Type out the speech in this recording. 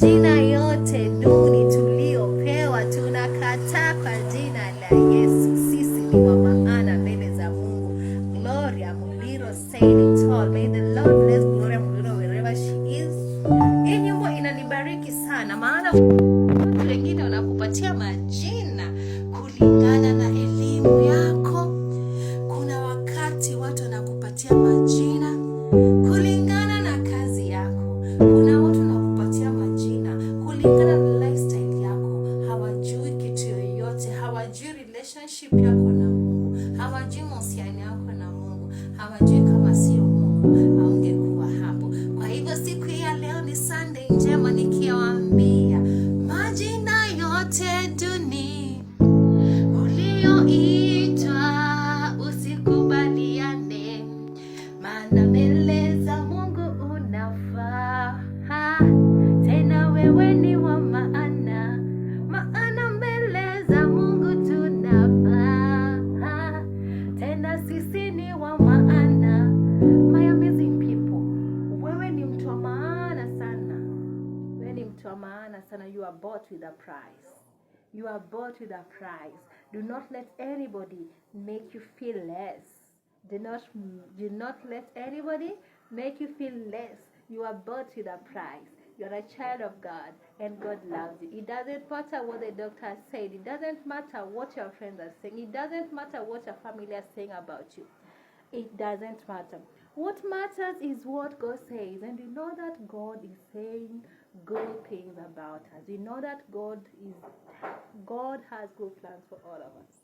majina yote duni tuliopewa tunakataa kwa jina la Yesu. Sisi ni wa maana mbele za Mungu. Gloria Muliro said it all. May the Lord bless Gloria Muliro wherever she is. Hii nyimbo inanibariki sana, maana watu wengine wanakupatia majina kulingana na elimu yako. Kuna wakati watu wanakupatia majina kulingana na kazi yako. Kuna watu wanakupatia majina kulingana na lifestyle yako. Hawajui kitu yoyote, hawajui relationship yako na Mungu, hawajui mahusiano yako na Mungu, hawajui kama sio Mungu haungekuwa hapo. Kwa hivyo siku ya leo ni Sunday njema, nikiwaambia majina yote duni ulioitwa usikubaliane, maana mbele za Mungu unafaa. Tena wewe ni wa maana, maana mbele za Mungu tunafaa. Tena sisi ni wa maana. My amazing people, wewe ni mtu wa maana sana. Wewe ni mtu wa maana sana. You are bought with a price. You are bought with a price. Do not let anybody make you feel less. Do not let anybody make you feel less. You are bought with a price. You are a child of God, and God loves you. It doesn't matter what the doctor said. It doesn't matter what your friends are saying. It doesn't matter what your family are saying about you. It doesn't matter. What matters is what God says, and you know that God is saying good things about us. You know that God has good plans for all of us.